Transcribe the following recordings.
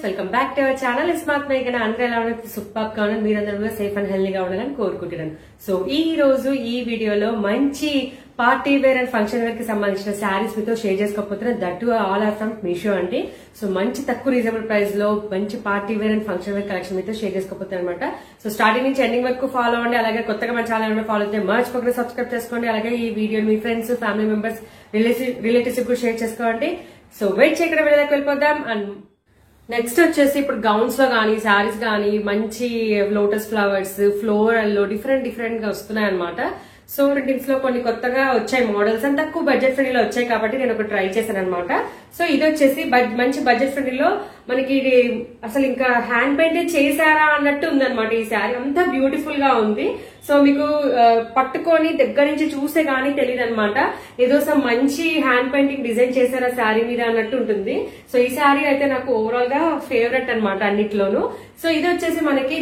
Welcome back to our channel smart మేఘన. అందరూ ఎలా ఉన్నారు? సూపర్ గా ఉన్నారు. మీరందరూ కూడా సేఫ్ అండ్ హెల్దీగా ఉండాలని కోరుకుంటున్నాను. సో ఈ రోజు ఈ వీడియోలో మంచి party wear and function wear కి సంబంధించిన శారీస్ మీతో షేర్ చేసుకోకపోతున్నాను. That all are from Meesho అండి. సో మంచి తక్కువ రీజనబుల్ ప్రైస్ లో మంచి party wear and function wear collection మీతో షేర్ చేసుకోకపోతాను అనమాట. సో స్టార్టింగ్ నుంచి ఎండింగ్ వరకు ఫాలో అవ్వండి. అలాగే కొత్తగా మన ఛానల్ ఫాలో అయితే మర్చిపోకుండా సబ్స్క్రైబ్ చేసుకోండి. అలాగే ఈ వీడియో మీ ఫ్రెండ్స్, ఫ్యామిలీ మెంబర్స్, రిలేటివ్స్ కూడా షేర్ చేసుకోండి. సో వెయిట్ చేయకుండా వీడియోకి వెళ్ళిపోదాం. అండ్ నెక్స్ట్ వచ్చేసి ఇప్పుడు గౌన్స్ లో గానీ, శారీస్ గానీ మంచి లోటస్ ఫ్లవర్స్, ఫ్లోరల్ లో డిఫరెంట్ గా వస్తున్నాయి అనమాట. సో ప్రింటింగ్స్ లో కొన్ని కొత్తగా వచ్చాయి మోడల్స్ అండ్ తక్కువ బడ్జెట్ ఫ్రెండ్లీలో వచ్చాయి కాబట్టి నేను ఒక ట్రై చేశాను అనమాట. సో ఇది వచ్చేసి మంచి బడ్జెట్ ఫ్రెండ్లీలో మనకి ఇది అసలు ఇంకా హ్యాండ్ పెయింటెడ్ చేశారా అన్నట్టు ఉందన్నమాట. ఈ శారీ అంతా బ్యూటిఫుల్ గా ఉంది. సో మీకు పట్టుకొని దగ్గర నుంచి చూసే గానీ తెలియదు అనమాట. ఏదో మంచి హ్యాండ్ పెయింటింగ్ డిజైన్ చేశారా శారీ మీద అన్నట్టు ఉంటుంది. సో ఈ శారీ అయితే నాకు ఓవరాల్ గా ఫేవరెట్ అనమాట అన్నిట్లోనూ. సో ఇది వచ్చేసి మనకి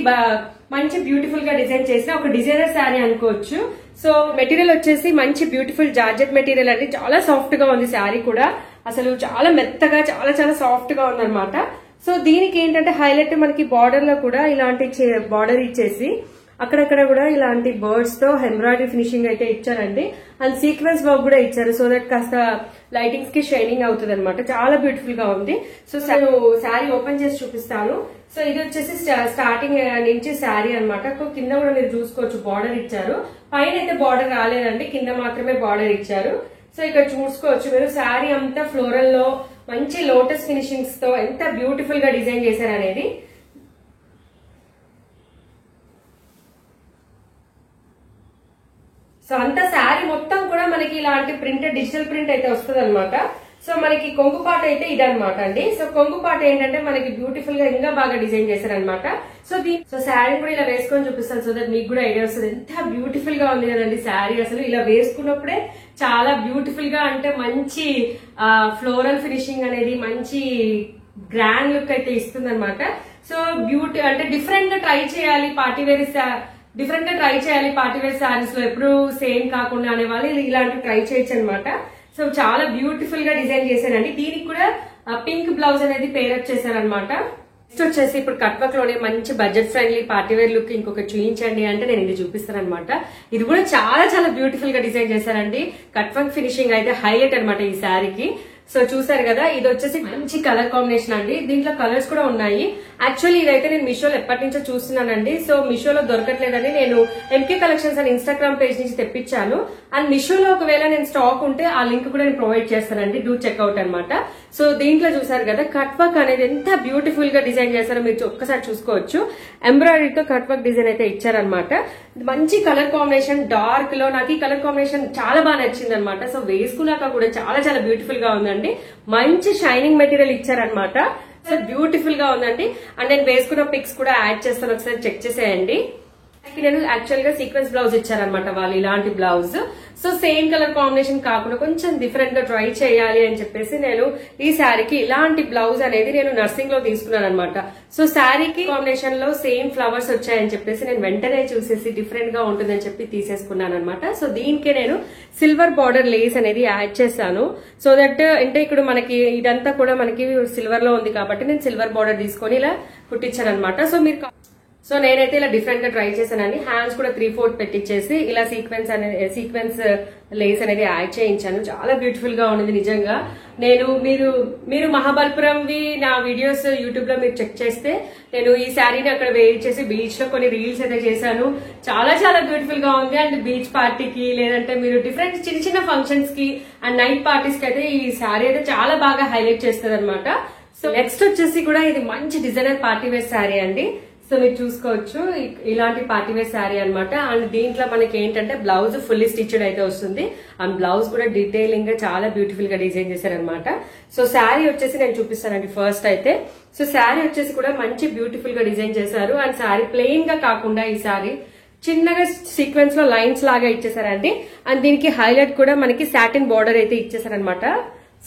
మంచి బ్యూటిఫుల్ గా డిజైన్ చేసిన ఒక డిజైనర్ శారీ అనుకోవచ్చు. సో మెటీరియల్ వచ్చేసి మంచి బ్యూటిఫుల్ జార్జెట్ మెటీరియల్ అండి. చాలా సాఫ్ట్ గా ఉంది శారీ కూడా. అసలు చాలా మెత్తగా చాలా సాఫ్ట్ గా ఉందన్నమాట. సో దీనికి ఏంటంటే హైలైట్ మనకి బార్డర్ లో కూడా ఇలాంటి బార్డర్ ఇచ్చేసి అక్కడక్కడ కూడా ఇలాంటి బర్డ్స్ తో ఎంబ్రాయిడరీ ఫినిషింగ్ అయితే ఇచ్చారండి. అండ్ సీక్వెన్స్ వర్క్ కూడా ఇచ్చారు. సో దట్ కాస్త లైటింగ్స్ కి షైనింగ్ అవుతుంది అనమాట. చాలా బ్యూటిఫుల్ గా ఉంది. సో శారీ ఓపెన్ చేసి చూపిస్తాను. సో ఇది వచ్చేసి స్టార్టింగ్ నుంచి శారీ అనమాట. కింద కూడా మీరు చూసుకోవచ్చు బార్డర్ ఇచ్చారు. పైన అయితే బార్డర్ రాలేదండి, కింద మాత్రమే బార్డర్ ఇచ్చారు. సో ఇక్కడ చూసుకోవచ్చు మీరు శారీ అంతా ఫ్లోరల్ లో మంచి లోటస్ ఫినిషింగ్స్ తో ఎంత బ్యూటిఫుల్ గా డిజైన్ చేశారు అనేది. సో అంత శారీ మొత్తం కూడా మనకి ఇలాంటి ప్రింటెడ్ డిజిటల్ ప్రింట్ అయితే వస్తుంది అనమాట. సో మనకి కొంగు పాట అయితే ఇదనమాట అండి. సో కొంగు పాట ఏంటంటే మనకి బ్యూటిఫుల్ గా ఇంకా బాగా డిజైన్ చేశారనమాట. సో శారీ కూడా ఇలా వేసుకొని చూపిస్తాను. సో దట్ మీకు కూడా ఐడియా వస్తుంది. ఎంత బ్యూటిఫుల్ గా ఉంది కదండి శారీ. అసలు ఇలా వేసుకున్నప్పుడే చాలా బ్యూటిఫుల్ గా, అంటే మంచి ఫ్లోరల్ ఫినిషింగ్ అనేది మంచి గ్రాండ్ లుక్ అయితే ఇస్తుంది అనమాట. సో బ్యూటీ అంటే డిఫరెంట్ గా ట్రై చేయాలి పార్టీ వేర్ శారీస్ లో ఎప్పుడు సేమ్ కాకుండా అనే వాళ్ళు ఇలాంటి ట్రై చేయొచ్చు అనమాట. సో చాలా బ్యూటిఫుల్ గా డిజైన్ చేశారండి. దీనికి కూడా పింక్ బ్లౌజ్ అనేది పేరప్ చేశారనమాట. నెక్స్ట్ వచ్చేసి ఇప్పుడు కట్ వర్క్ లోనే మంచి budget friendly party wear look ఇంకొక చూపించండి అంటే నేను ఇది చూపిస్తాను అనమాట. ఇది కూడా చాలా బ్యూటిఫుల్ గా డిజైన్ చేశారండి. కట్ వర్క్ ఫినిషింగ్ అయితే హైలైట్ అనమాట ఈ శారీకి. సో చూసారు కదా, ఇది వచ్చేసి మంచి కలర్ కాంబినేషన్ అండి. దీంట్లో కలర్స్ కూడా ఉన్నాయి. యాక్చువల్లీ ఇదైతే నేను మీషోలో ఎప్పటి నుంచో చూస్తున్నానండి. సో మీషోలో దొరకట్లేదని నేను ఎంకే కలెక్షన్స్ అని ఇన్స్టాగ్రామ్ పేజ్ నుంచి తెప్పించాను. అండ్ మీషోలో ఒకవేళ నేను స్టాక్ ఉంటే ఆ లింక్ కూడా నేను ప్రొవైడ్ చేస్తానండి. డూ చెక్అవుట్ అనమాట. సో దీంట్లో చూసారు కదా, కట్ వర్క్ అనేది ఎంత బ్యూటిఫుల్ గా డిజైన్ చేశారో మీరు ఒక్కసారి చూసుకోవచ్చు. ఎంబ్రాయిడరీతో కట్ వర్క్ డిజైన్ అయితే ఇచ్చారనమాట. మంచి కలర్ కాంబినేషన్, డార్క్ లో నాకు ఈ కలర్ కాంబినేషన్ చాలా బాగా నచ్చింది అనమాట. సో వేసుకున్నాక కూడా చాలా బ్యూటిఫుల్ గా ఉందండి. మంచి షైనింగ్ మెటీరియల్ ఇచ్చారనమాట. సో బ్యూటిఫుల్ గా ఉందండి. అండ్ నేను వేసుకున్న పిక్స్ కూడా యాడ్ చేస్తాను, ఒకసారి చెక్ చేసేయండి. నేను యాక్చువల్ గా సీక్వెన్స్ బ్లౌజ్ ఇచ్చారనమాట వాళ్ళు, ఇలాంటి blouse. So same colour combination కాకుండా కొంచెం డిఫరెంట్ గా ట్రై చేయాలి అని చెప్పేసి నేను ఈ శారీకి ఇలాంటి బ్లౌజ్ అనేది నేను నర్సింగ్ లో తీసుకున్నాను అనమాట. సో శారీకి కాంబినేషన్ లో సేమ్ ఫ్లవర్స్ వచ్చాయని చెప్పేసి నేను వెంటనే చూసేసి డిఫరెంట్ గా ఉంటుందని చెప్పి తీసేసుకున్నాను అనమాట. సో దీనికి నేను సిల్వర్ బార్డర్ లేస్ అనేది యాడ్ చేశాను. సో దట్ అంటే ఇక్కడ మనకి ఇదంతా కూడా మనకి సిల్వర్ లో ఉంది కాబట్టి నేను సిల్వర్ బార్డర్ తీసుకొని ఇలా కుట్టించాను అనమాట. సో నేనైతే ఇలా డిఫరెంట్ గా ట్రై చేశానండి. హ్యాండ్స్ కూడా 3/4 పెట్టించేసి ఇలా సీక్వెన్స్ లేస్ అనేది యాడ్ చేయించాను. చాలా బ్యూటిఫుల్ గా ఉంది నిజంగా. మీరు మహాబలిపురంవి నా వీడియోస్ యూట్యూబ్ లో మీరు చెక్ చేస్తే నేను ఈ శారీని అక్కడ వేర్ చేసి బీచ్ లో కొన్ని రీల్స్ అయితే చేశాను. చాలా బ్యూటిఫుల్ గా ఉంది. అండ్ బీచ్ పార్టీకి లేదంటే మీరు డిఫరెంట్ చిన్న ఫంక్షన్స్ కి అండ్ నైట్ పార్టీస్ కి అయితే ఈ శారీ అయితే చాలా బాగా హైలైట్ చేస్తుంది అనమాట. సో నెక్స్ట్ వచ్చేసి కూడా ఇది మంచి డిజైనర్ పార్టీ వేర్ శారీ అండి. సో మీరు చూసుకోవచ్చు ఇలాంటి పార్టీవేర్ శారీ అనమాట. అండ్ దీంట్లో మనకి ఏంటంటే బ్లౌజ్ ఫుల్లీ స్టిచ్డ్ అయితే వస్తుంది. అండ్ బ్లౌజ్ కూడా డీటెయిలింగ్ గా చాలా బ్యూటిఫుల్ గా డిజైన్ చేశారనమాట. సో శారీ వచ్చేసి నేను చూపిస్తానండి ఫస్ట్ అయితే. సో శారీ వచ్చేసి కూడా మంచి బ్యూటిఫుల్ గా డిజైన్ చేశారు. అండ్ శారీ ప్లెయిన్ గా కాకుండా ఈ శారీ చిన్నగా సీక్వెన్స్ లో లైన్స్ లాగా ఇచ్చేసారండి. అండ్ దీనికి హైలైట్ కూడా మనకి సాటిన్ బార్డర్ అయితే ఇచ్చేసారనమాట.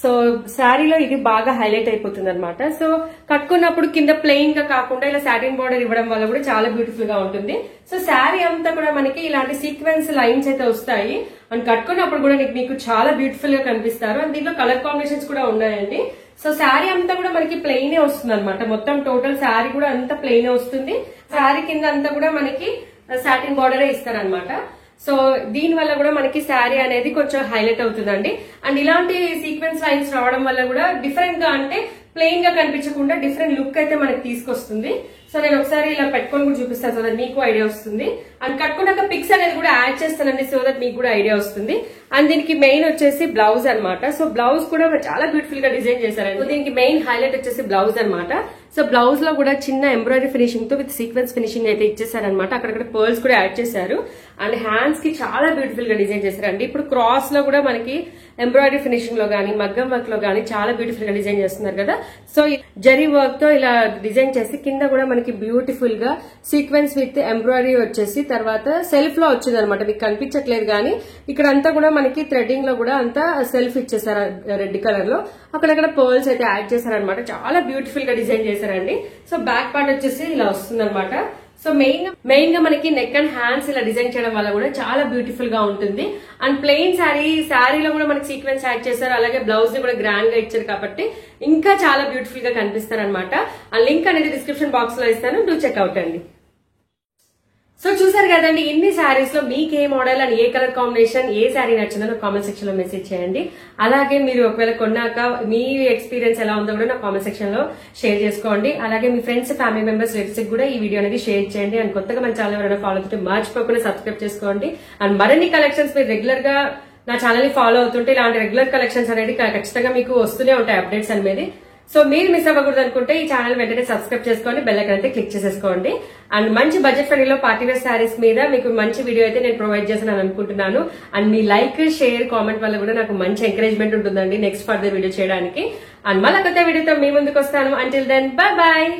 సో శారీలో ఇది బాగా హైలైట్ అయిపోతుంది అనమాట. సో కట్టుకున్నప్పుడు కింద ప్లెయిన్ గా కాకుండా ఇలా సాటిన్ బార్డర్ ఇవ్వడం వల్ల కూడా చాలా బ్యూటిఫుల్ గా ఉంటుంది. సో శారీ అంతా కూడా మనకి ఇలాంటి సీక్వెన్స్ లైన్స్ అయితే వస్తాయి. అండ్ కట్టుకున్నప్పుడు కూడా మీకు చాలా బ్యూటిఫుల్ గా కనిపిస్తారు. అండ్ దీంట్లో కలర్ కాంబినేషన్స్ కూడా ఉన్నాయండి. సో శారీ అంతా కూడా మనకి ప్లెయినే వస్తుంది అనమాట. మొత్తం టోటల్ శారీ కూడా అంతా ప్లెయినే వస్తుంది. శారీ కింద అంతా కూడా మనకి సాటిన్ బార్డరే ఇస్తారనమాట. సో దీని వల్ల కూడా మనకి శారీ అనేది కొంచెం హైలైట్ అవుతుందండి. అండ్ ఇలాంటి సీక్వెన్స్ లైన్స్ రావడం వల్ల కూడా డిఫరెంట్ గా అంటే ప్లెయిన్ గా కనిపించకుండా డిఫరెంట్ లుక్ అయితే మనకి తీసుకొస్తుంది. సో నేను ఒకసారి ఇలా పెట్టుకొని కూడా చూపిస్తాను సో దట్ మీకు ఐడియా వస్తుంది. అండ్ కట్టుకున్నాక పిక్స్ అనేది కూడా యాడ్ చేస్తానండి సో దట్ మీకు కూడా ఐడియా వస్తుంది. అండ్ దీనికి మెయిన్ వచ్చేసి బ్లౌజ్ అనమాట. సో బ్లౌజ్ కూడా చాలా బ్యూటిఫుల్ గా డిజైన్ చేశారండి. సో దీనికి మెయిన్ హైలైట్ వచ్చేసి బ్లౌజ్ అనమాట. సో బ్లౌజ్ లో కూడా చిన్న ఎంబ్రాయిడరీ ఫినిషింగ్ తో విత్ సీక్వెన్స్ ఫినిషింగ్ అయితే ఇచ్చేసారనమాట. అక్కడక్కడ పర్ల్స్ కూడా యాడ్ చేశారు. అండ్ హ్యాండ్స్ కి చాలా బ్యూటిఫుల్ గా డిజైన్ చేశారండి. ఇప్పుడు క్రాస్ లో కూడా మనకి ఎంబ్రాయిడరీ ఫినిషింగ్ లో గానీ మగ్గం వర్క్ లో గానీ చాలా బ్యూటిఫుల్ గా డిజైన్ చేస్తున్నారు కదా. సో జరీ వర్క్ తో ఇలా డిజైన్ చేసి కింద కూడా మనకి బ్యూటిఫుల్ గా సీక్వెన్స్ విత్ ఎంబ్రాయిడరీ వచ్చేసి తర్వాత సెల్ఫ్ లో వచ్చింది అనమాట. మీకు కనిపించట్లేదు కానీ ఇక్కడ అంతా కూడా మనకి థ్రెడ్డింగ్ లో కూడా అంతా సెల్ఫ్ ఇచ్చేసారు రెడ్ కలర్ లో. అక్కడక్కడ పర్ల్స్ అయితే యాడ్ చేశారనమాట. చాలా బ్యూటిఫుల్ గా డిజైన్ చేశారండి. సో బ్యాక్ పార్ట్ వచ్చేసి ఇలా వస్తుంది అనమాట. సో మెయిన్ గా మనకి నెక్ అండ్ హ్యాండ్స్ ఇలా డిజైన్ చేయడం వల్ల కూడా చాలా బ్యూటిఫుల్ గా ఉంటుంది. అండ్ ప్లెయిన్ శారీలో కూడా మనకి సీక్వెన్స్ యాడ్ చేశారు. అలాగే బ్లౌజ్ ని కూడా గ్రాండ్ గా ఇచ్చారు కాబట్టి ఇంకా చాలా బ్యూటిఫుల్ గా కనిపిస్తారు అనమాట. ఆ లింక్ అనేది డిస్క్రిప్షన్ బాక్స్ లో ఇస్తాను, డూ చెక్అవుట్ అండి. సో చూసారు కదండి, ఇన్ని శారీస్ లో మీకు ఏ మోడల్ అండ్ ఏ కలర్ కాంబినేషన్ ఏ శారీ నచ్చిందో నాకు కామెంట్ సెక్షన్ లో మెసేజ్ చేయండి. అలాగే మీరు ఒకవేళ కొన్నాక మీ ఎక్స్పీరియన్స్ ఎలా ఉందో కూడా నాకు కామెంట్ సెక్షన్ లో షేర్ చేసుకోండి. అలాగే మీ ఫ్రెండ్స్ ఫ్యామిలీ మెంబర్స్ రిలేటివ్స్ కూడా ఈ వీడియో అనేది షేర్ చేయండి. అండ్ కొత్తగా మన ఛానల్ ఎవరైనా ఫాలో అవుతుంటే మర్చిపోకుండా సబ్స్క్రైబ్ చేసుకోండి. అండ్ మరిన్ని కలెక్షన్స్ మీరు రెగ్యులర్ గా నా ఛానల్ ని ఫాలో అవుతుంటే ఇలాంటి రెగ్యులర్ కలెక్షన్స్ అనేది ఖచ్చితంగా మీకు వస్తూనే ఉంటాయి అప్డేట్స్ అనేది. సో మీరు మిస్ అవ్వకూడదు అనుకుంటే ఈ ఛానల్ వెంటనే సబ్స్క్రైబ్ చేసుకోండి, బెల్ ఐకాన్ అయితే క్లిక్ చేసేసుకోండి. అండ్ మంచి బడ్జెట్ ఫ్రెండ్లీలో పార్టీవేర్ శారీస్ మీద మీకు మంచి వీడియో అయితే నేను ప్రొవైడ్ చేస్తాను అనుకుంటున్నాను. అండ్ మీ లైక్ షేర్ కామెంట్ వల్ల కూడా నాకు మంచి ఎంకరేజ్మెంట్ ఉంటుందండి నెక్స్ట్ ఫర్దర్ వీడియో చేయడానికి. అండ్ మళ్ళీ కొత్త వీడియోతో మీ ముందుకు వస్తాను. Until then bye bye.